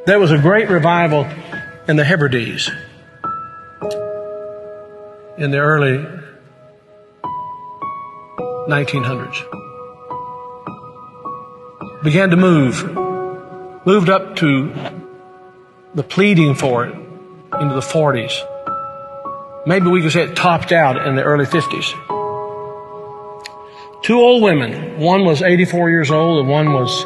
There was a great revival in the Hebrides in the early 1900s. Began to moved up to the pleading for it into the 40s. Maybe we could say it topped out in the early 50s. Two old women. One was 84 years old and one was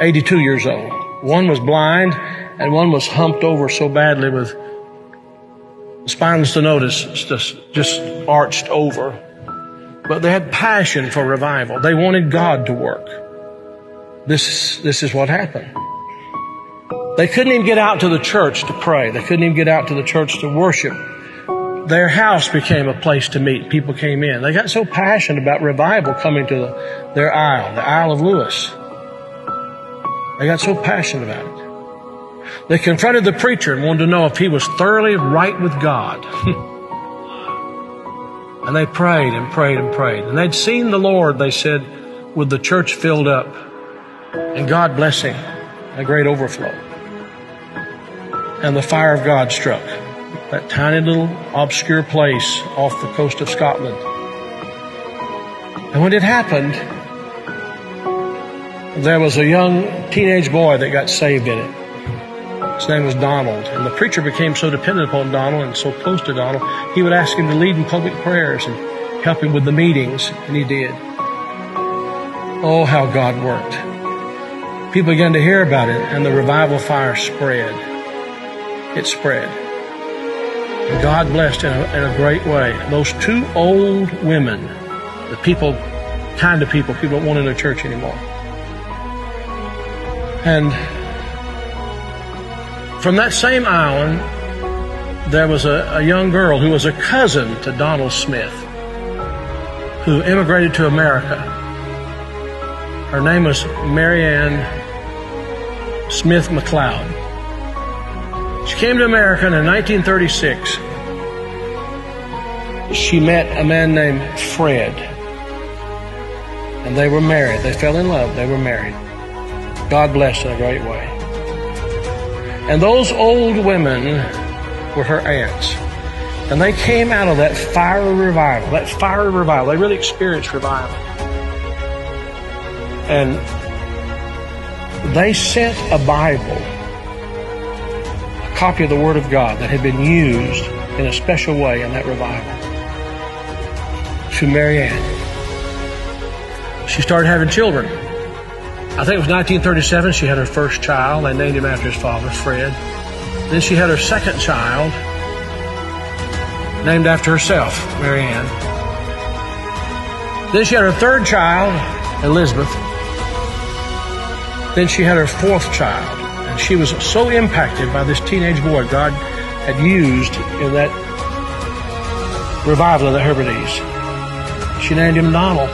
82 years old. One was blind and one was humped over so badly with spinal stenosis, just arched over. But they had passion for revival. They wanted God to work. This is what happened. They couldn't even get out to the church to pray. They couldn't even get out to the church to worship. Their house became a place to meet. People came in. They got so passionate about revival coming to their isle, the Isle of Lewis. They got so passionate about it. They confronted the preacher and wanted to know if he was thoroughly right with God. And they prayed and prayed and prayed. And they'd seen the Lord, they said, with the church filled up and God blessing, a great overflow. And the fire of God struck that tiny little obscure place off the coast of Scotland. And when it happened, there was a young teenage boy that got saved in it. His name was Donald. And the preacher became so dependent upon Donald and so close to Donald, he would ask him to lead in public prayers and help him with the meetings, and he did. Oh, how God worked. People began to hear about it, and the revival fire spread. It spread. And God blessed in a great way. Those two old women, the kind of people don't want in their church anymore. And from that same island, there was a young girl who was a cousin to Donald Smith, who immigrated to America. Her name was Marianne Smith McLeod. She came to America and in 1936. She met a man named Fred. And they were married. They fell in love. They were married. God blessed in a great way. And those old women were her aunts. And they came out of that fiery revival. They really experienced revival. And they sent a Bible, a copy of the Word of God that had been used in a special way in that revival, to Marianne. She started having children. I think it was 1937 she had her first child. They named him after his father, Fred. Then she had her second child, named after herself, Marianne. Then she had her third child, Elizabeth. Then she had her fourth child. And she was so impacted by this teenage boy God had used in that revival of the Hebrides. She named him Donald.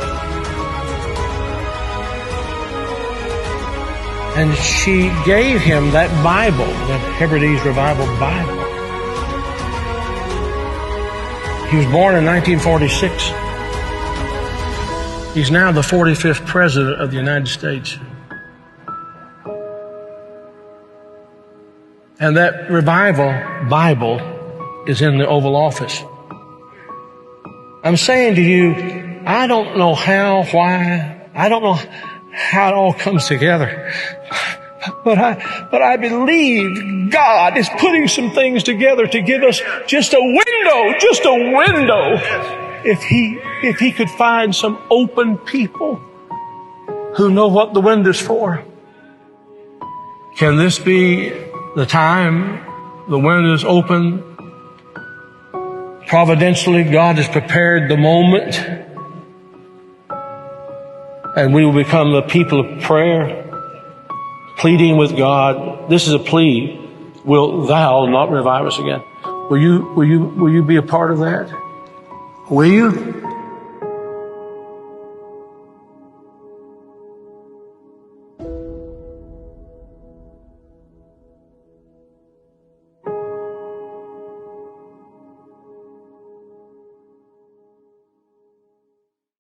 And she gave him that Bible, that Hebrides Revival Bible. He was born in 1946. He's now the 45th President of the United States. And that Revival Bible is in the Oval Office. I'm saying to you, I don't know how, why, I don't know how it all comes together. But I believe God is putting some things together to give us just a window. If he could find some open people who know what the window's for. Can this be the time the window's open? Providentially, God has prepared the moment. And we will become the people of prayer, pleading with God. This is a plea. Will thou not revive us again? Will you be a part of that? Will you?